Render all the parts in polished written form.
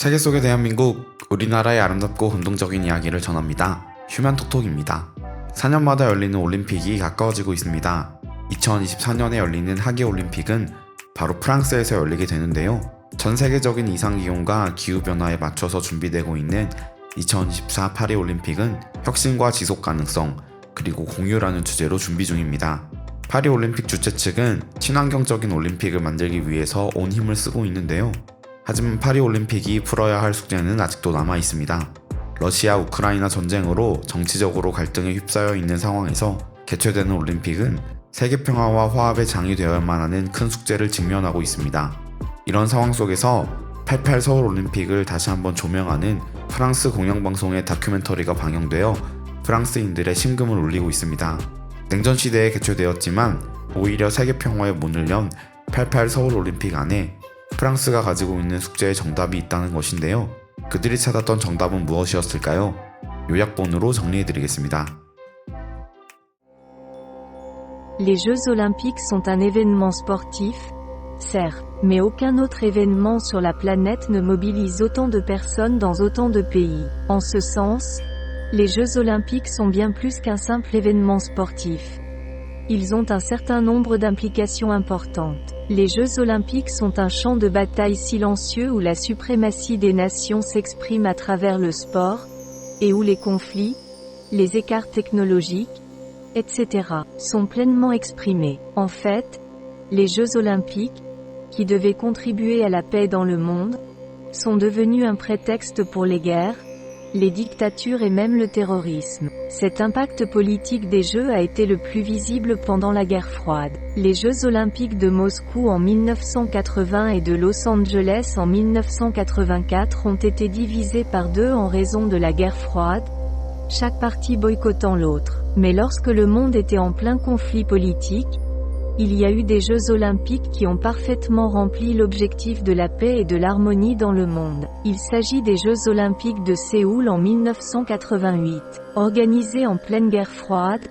세계 속의 대한민국, 우리나라의 아름답고 감동적인 이야기를 전합니다. 휴면톡톡입니다. 4년마다 열리는 올림픽이 가까워지고 있습니다. 2024년에 열리는 하계올림픽은 바로 프랑스에서 열리게 되는데요. 전 세계적인 이상기온과 기후변화에 맞춰서 준비되고 있는 2024 파리올림픽은 혁신과 지속가능성, 그리고 공유라는 주제로 준비 중입니다. 파리올림픽 주최 측은 친환경적인 올림픽을 만들기 위해서 온 힘을 쓰고 있는데요. 하지만 파리올림픽이 풀어야 할 숙제는 아직도 남아 있습니다. 러시아 우크라이나 전쟁으로 정치적으로 갈등에 휩싸여 있는 상황에서 개최되는 올림픽은 세계 평화와 화합의 장이 되어야만 하는 큰 숙제를 직면하고 있습니다. 이런 상황 속에서 88 서울올림픽을 다시 한번 조명하는 프랑스 공영방송의 다큐멘터리가 방영되어 프랑스인들의 심금을 울리고 있습니다. 냉전 시대에 개최되었지만 오히려 세계 평화의 문을 연 88 서울올림픽 안에 프랑스가 가지고 있는 숙제의 정답이 있다는 것인데요. 그들이 찾았던 정답은 무엇이었을까요? 요약본으로 정리해드리겠습니다. Les Jeux Olympiques sont un événement sportif, certes, mais aucun autre événement sur la planète ne mobilise autant de personnes dans autant de pays. En ce sens, les Jeux Olympiques sont bien plus qu'un simple événement sportif. Ils ont un certain nombre d'implications importantes. Les Jeux Olympiques sont un champ de bataille silencieux où la suprématie des nations s'exprime à travers le sport, et où les conflits, les écarts technologiques, etc., sont pleinement exprimés. En fait, les Jeux Olympiques, qui devaient contribuer à la paix dans le monde, sont devenus un prétexte pour les guerres, les dictatures et même le terrorisme. Cet impact politique des Jeux a été le plus visible pendant la guerre froide. Les Jeux Olympiques de Moscou en 1980 et de Los Angeles en 1984 ont été divisés par deux en raison de la guerre froide, chaque partie boycottant l'autre. Mais lorsque le monde était en plein conflit politique, il y a eu des Jeux Olympiques qui ont parfaitement rempli l'objectif de la paix et de l'harmonie dans le monde. Il s'agit des Jeux Olympiques de Séoul en 1988. Organisés en pleine guerre froide,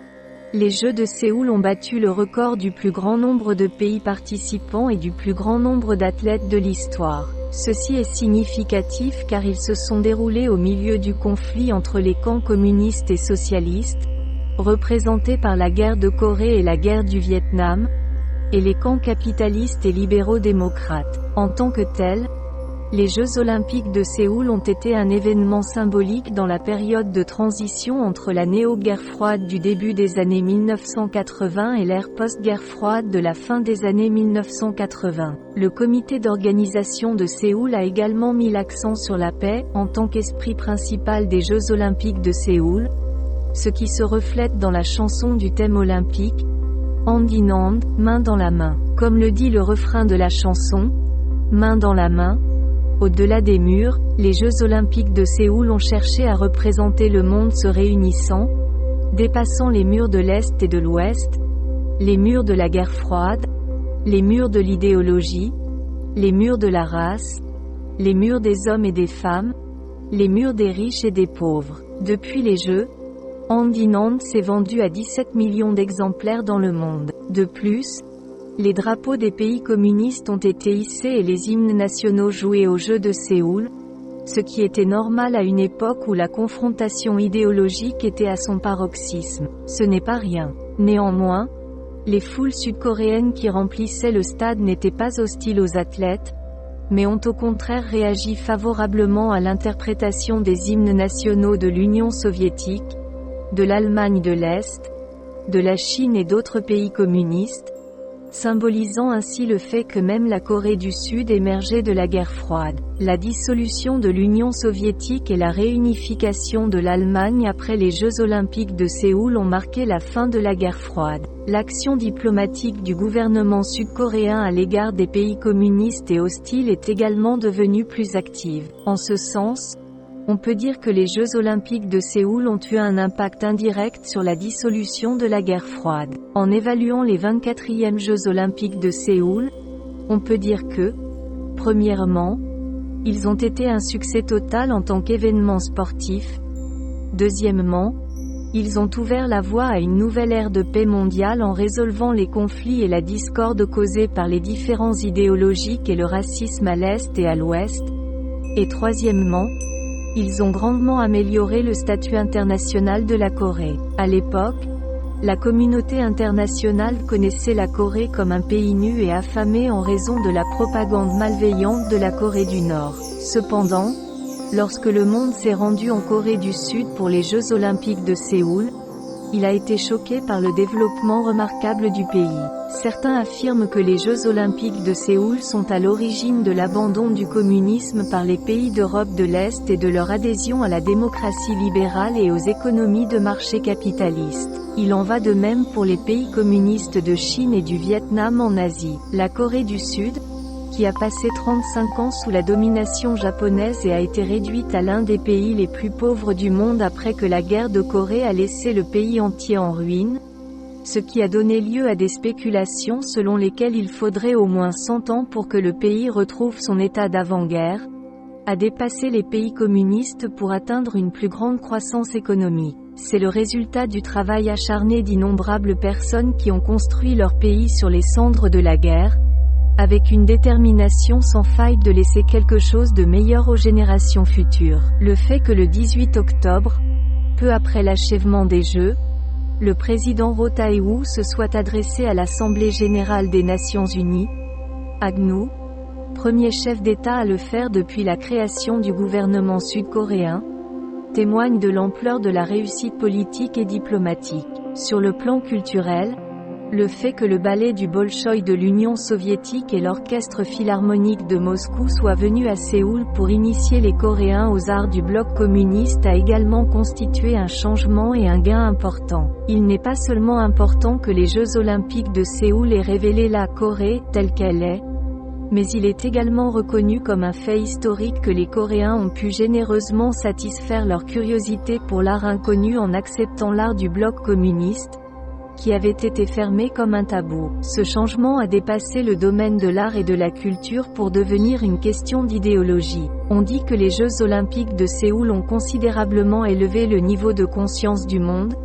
les Jeux de Séoul ont battu le record du plus grand nombre de pays participants et du plus grand nombre d'athlètes de l'histoire. Ceci est significatif car ils se sont déroulés au milieu du conflit entre les camps communistes et socialistes, représentés par la guerre de Corée et la guerre du Vietnam, et les camps capitalistes et libéraux démocrates. En tant que tels, les Jeux Olympiques de Séoul ont été un événement symbolique dans la période de transition entre la néo-guerre froide du début des années 1980 et l'ère post-guerre froide de la fin des années 1980. Le comité d'organisation de Séoul a également mis l'accent sur la paix, en tant qu'esprit principal des Jeux Olympiques de Séoul, ce qui se reflète dans la chanson du thème olympique, Hand in Hand, main dans la main. Comme le dit le refrain de la chanson, main dans la main, au-delà des murs, les Jeux Olympiques de Séoul ont cherché à représenter le monde se réunissant, dépassant les murs de l'Est et de l'Ouest, les murs de la guerre froide, les murs de l'idéologie, les murs de la race, les murs des hommes et des femmes, les murs des riches et des pauvres. Depuis les Jeux, Hand in Hand s'est vendu à 17 millions d'exemplaires dans le monde. De plus, les drapeaux des pays communistes ont été hissés et les hymnes nationaux joués aux Jeux de Séoul, ce qui était normal à une époque où la confrontation idéologique était à son paroxysme. Ce n'est pas rien. Néanmoins, les foules sud-coréennes qui remplissaient le stade n'étaient pas hostiles aux athlètes, mais ont au contraire réagi favorablement à l'interprétation des hymnes nationaux de l'Union soviétique, de l'Allemagne de l'Est, de la Chine et d'autres pays communistes, symbolisant ainsi le fait que même la Corée du Sud émergeait de la guerre froide. La dissolution de l'Union soviétique et la réunification de l'Allemagne après les Jeux Olympiques de Séoul ont marqué la fin de la guerre froide. L'action diplomatique du gouvernement sud-coréen à l'égard des pays communistes et hostiles est également devenue plus active. En ce sens, on peut dire que les Jeux Olympiques de Séoul ont eu un impact indirect sur la dissolution de la guerre froide. En évaluant les 24e Jeux Olympiques de Séoul, on peut dire que, premièrement, ils ont été un succès total en tant qu'événement sportif. Deuxièmement, ils ont ouvert la voie à une nouvelle ère de paix mondiale en résolvant les conflits et la discorde causés par les différences idéologiques et le racisme à l'Est et à l'Ouest. Et troisièmement, ils ont grandement amélioré le statut international de la Corée. À l'époque, la communauté internationale connaissait la Corée comme un pays nu et affamé en raison de la propagande malveillante de la Corée du Nord. Cependant, lorsque le monde s'est rendu en Corée du Sud pour les Jeux Olympiques de Séoul, il a été choqué par le développement remarquable du pays. Certains affirment que les Jeux Olympiques de Séoul sont à l'origine de l'abandon du communisme par les pays d'Europe de l'Est et de leur adhésion à la démocratie libérale et aux économies de marché capitalistes. Il en va de même pour les pays communistes de Chine et du Vietnam en Asie. La Corée du Sud, qui a passé 35 ans sous la domination japonaise et a été réduite à l'un des pays les plus pauvres du monde après que la guerre de Corée a laissé le pays entier en ruine, ce qui a donné lieu à des spéculations selon lesquelles il faudrait au moins 100 ans pour que le pays retrouve son état d'avant-guerre, a dépassé les pays communistes pour atteindre une plus grande croissance économique. C'est le résultat du travail acharné d'innombrables personnes qui ont construit leur pays sur les cendres de la guerre, avec une détermination sans faille de laisser quelque chose de meilleur aux générations futures. Le fait que le 18 octobre, peu après l'achèvement des Jeux, le président Roh Tae-woo se soit adressé à l'Assemblée générale des Nations unies, AGNU, premier chef d'État à le faire depuis la création du gouvernement sud-coréen, témoigne de l'ampleur de la réussite politique et diplomatique. Sur le plan culturel, le fait que le ballet du Bolchoï de l'Union soviétique et l'orchestre philharmonique de Moscou soient venus à Séoul pour initier les Coréens aux arts du bloc communiste a également constitué un changement et un gain important. Il n'est pas seulement important que les Jeux olympiques de Séoul aient révélé la Corée telle qu'elle est, mais il est également reconnu comme un fait historique que les Coréens ont pu généreusement satisfaire leur curiosité pour l'art inconnu en acceptant l'art du bloc communiste, qui avait été fermé comme un tabou. Ce changement a dépassé le domaine de l'art et de la culture pour devenir une question d'idéologie. On dit que les Jeux olympiques de Séoul ont considérablement élevé le niveau de conscience du monde,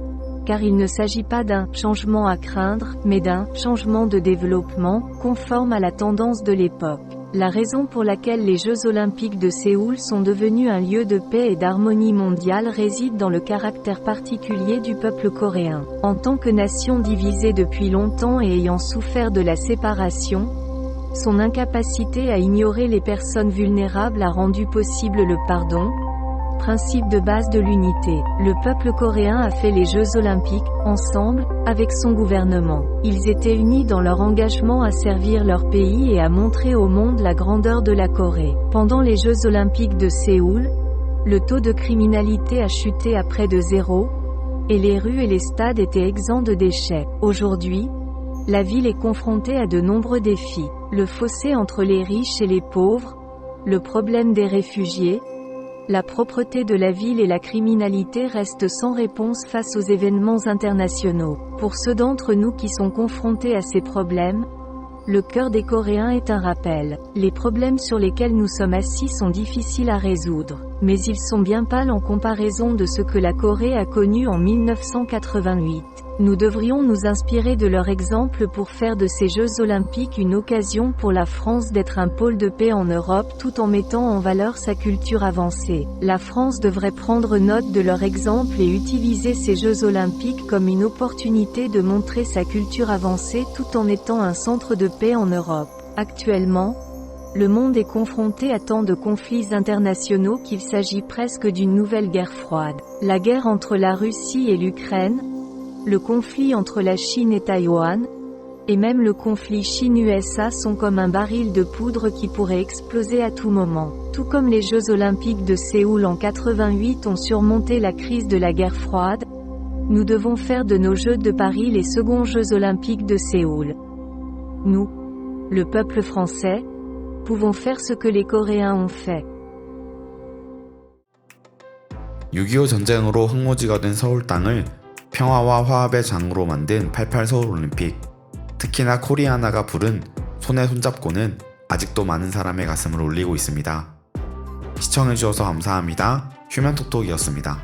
car il ne s'agit pas d'un changement à craindre, mais d'un changement de développement, conforme à la tendance de l'époque. La raison pour laquelle les Jeux olympiques de Séoul sont devenus un lieu de paix et d'harmonie mondiale réside dans le caractère particulier du peuple coréen. En tant que nation divisée depuis longtemps et ayant souffert de la séparation, son incapacité à ignorer les personnes vulnérables a rendu possible le pardon, principe de base de l'unité. Le peuple coréen a fait les Jeux olympiques, ensemble, avec son gouvernement. Ils étaient unis dans leur engagement à servir leur pays et à montrer au monde la grandeur de la Corée. Pendant les Jeux olympiques de Séoul, le taux de criminalité a chuté à près de 0, et les rues et les stades étaient exempts de déchets. Aujourd'hui, la ville est confrontée à de nombreux défis. Le fossé entre les riches et les pauvres, le problème des réfugiés, la propreté de la ville et la criminalité restent sans réponse face aux événements internationaux. Pour ceux d'entre nous qui sont confrontés à ces problèmes, le cœur des Coréens est un rappel. Les problèmes sur lesquels nous sommes assis sont difficiles à résoudre, mais ils sont bien pâles en comparaison de ce que la Corée a connu en 1988. Nous devrions nous inspirer de leur exemple pour faire de ces Jeux olympiques une occasion pour la France d'être un pôle de paix en Europe tout en mettant en valeur sa culture avancée. La France devrait prendre note de leur exemple et utiliser ces Jeux olympiques comme une opportunité de montrer sa culture avancée tout en étant un centre de paix en Europe. Actuellement, le monde est confronté à tant de conflits internationaux qu'il s'agit presque d'une nouvelle guerre froide. La guerre entre la Russie et l'Ukraine, le conflit entre la Chine et Taïwan, et même le conflit Chine-USA sont comme un baril de poudre qui pourrait exploser à tout moment. Tout comme les Jeux olympiques de Séoul en 88 ont surmonté la crise de la guerre froide, nous devons faire de nos Jeux de Paris les seconds Jeux olympiques de Séoul. Nous, le peuple français, pouvons faire ce que les Coréens ont fait. 6.25 전쟁으로 황무지가 된 서울 땅을 평화와 화합의 장으로 만든 88 서울올림픽. 특히나 코리아나가 부른 손에 손잡고는 아직도 많은 사람의 가슴을 울리고 있습니다. 시청해주셔서 감사합니다. 휴면톡톡이었습니다.